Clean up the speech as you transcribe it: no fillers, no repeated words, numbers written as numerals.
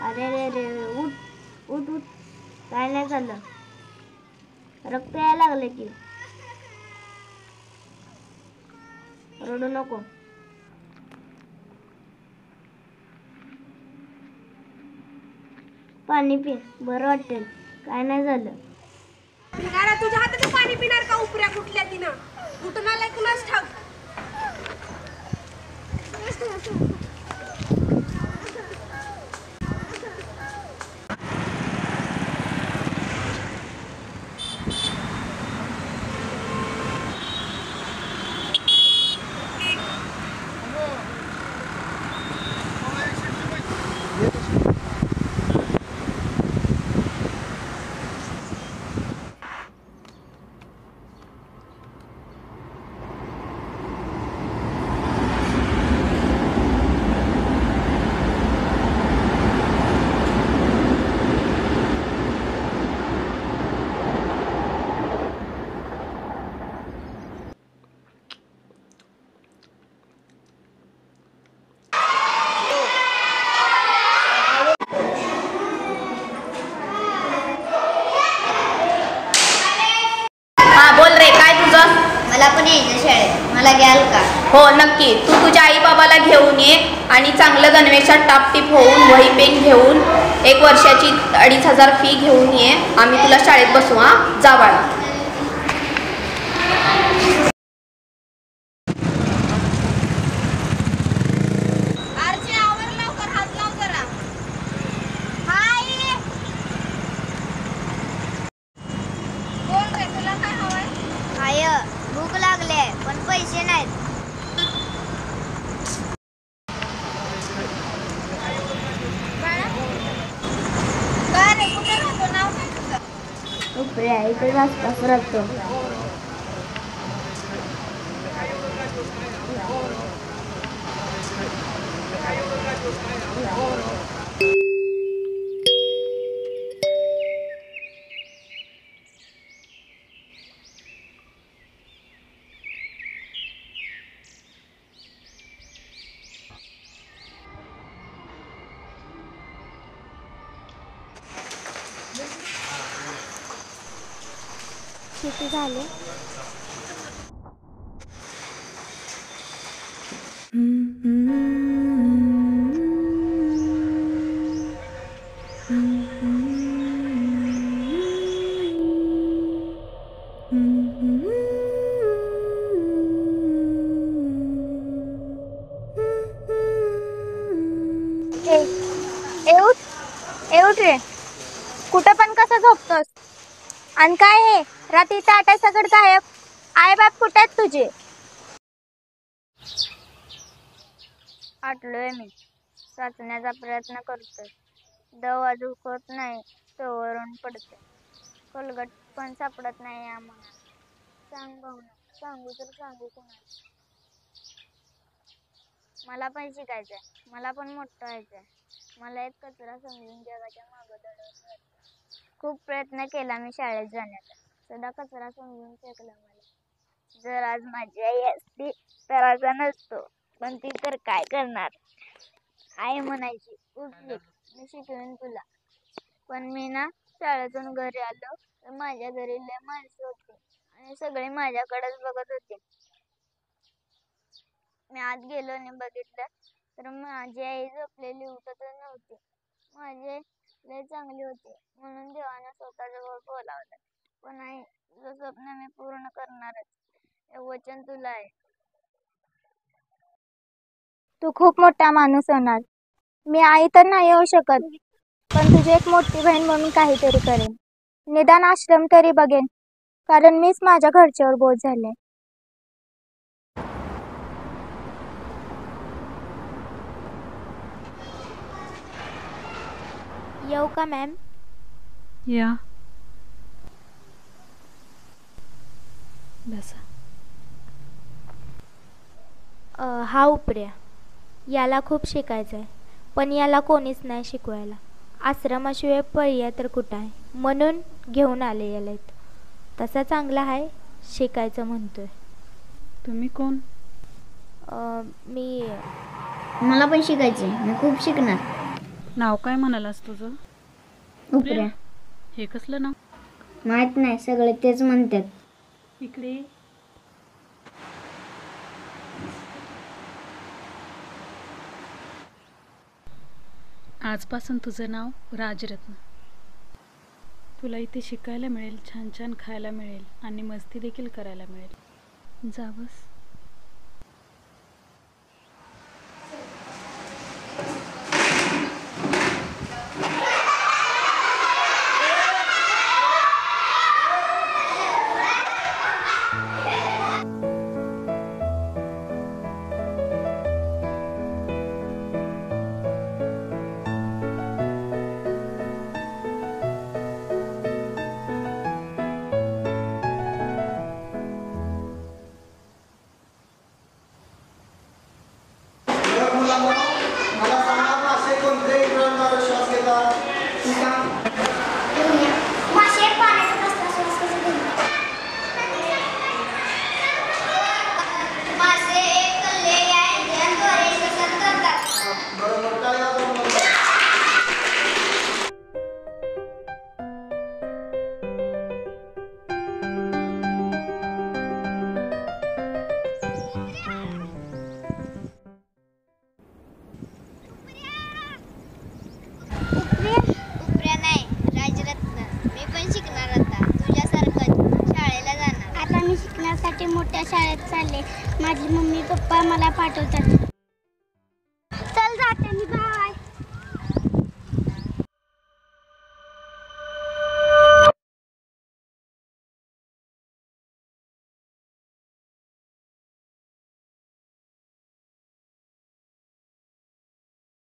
अरे रे रे, उठ उठ उठ. काय नाही झालं, रक्त यायला लागले की. रडू नको. पाणी पी, बरं वाटेल. काय नाही झालं. तुझ्या हाताने पाणी पिणार का? उपऱ्या कुठल्या तिनं कुठून आलाय कुणाच ठाऊक. मला पण यायचं शाळेत, मला घ्याल का? हो नक्की. तू तुझ्या आई बाबाला घेऊन ये आणि चांगलं गणवेशात टापटीप होऊन वही पेन घेऊन 1 वर्षाची 2,500 फी घेऊन ये. आम्ही तुला शाळेत बसू. हा, जा बाळा. भूक लागले पण पैसे नाहीत. उपऱ्या इकडे आसपास राहतो. किती झाले? उठ रे, कुठं पण कसं झोपतोस? आणि काय हे रात्रीचा 8 सगळं गायब? आई बाप कुठे आहेत तुझे? आटलोय मी, वाचण्याचा प्रयत्न करतोय. दवा दुखत नाही, चोवरून पडते. कोलगट पण सापडत नाही आम्हाला. सांग भावना, सांगू तर सांगू कोणाला? मला पण शिकायचंय, मला पण मोठं व्हायचंय. मला एक कचरा समजून जगाच्या मागं दडवलं. खूप प्रयत्न केला मी शाळेत जाण्याचा, सदा कचरा समजून फेकला मला. जर आज माझी आई असती तर असा नसतो, पण ती तर काय करणार. आई म्हणायची, उठ मी शिकवेन तुला. पण मी ना शाळेतून घरी आलो तर माझ्या घरी लय माणसं होती आणि सगळे माझ्याकडेच बघत होते. मी आत गेलो आणि बघितलं तर माझी आई झोपलेली उठतच नव्हती. माझी आई लय चांगली होती म्हणून देवाने स्वतःजवळ बोलावलं. पण आई, तुझं स्वप्न मी पूर्ण करणारच, हे वचन तुला आहे. तू खूप मोठा माणूस होणार. मी आई तर नाही होऊ शकत, पण तुझी एक मोठी बहीण म्हणून काहीतरी करेन. निदान आश्रम तरी बघेन, कारण मीच माझ्या घरच्यावर बोझ झाले. येऊ का मॅम? या. बसा. हा उपऱ्या, याला खूप शिकायचं आहे, पण याला कोणीच नाही शिकवायला. आश्रमाशिवाय पर्याय तर कुठं आहे, म्हणून घेऊन आले याला इथं. तसा चांगला आहे, शिकायचं म्हणतोय. तुम्ही कोण? मी मला पण शिकायचे, मी खूप शिकणार. नाव काय म्हणालास तुझं? उपऱ्या. हे कसलं नाव? माहित नाही, सगळे तेच म्हणतात. इकडे ये. आजपासून तुझं नाव राजरत्न. तुला इथे शिकायला मिळेल, छान छान खायला मिळेल आणि मस्ती देखील करायला मिळेल. जा बस. उपऱ्या नाही, राजरत्न. मी पण शिकणार आता, तुझ्यासारखंच शाळेला जाणार. आता मी शिकण्यासाठी मोठ्या शाळेत चालले. माझी मम्मी पप्पा मला पाठवतात.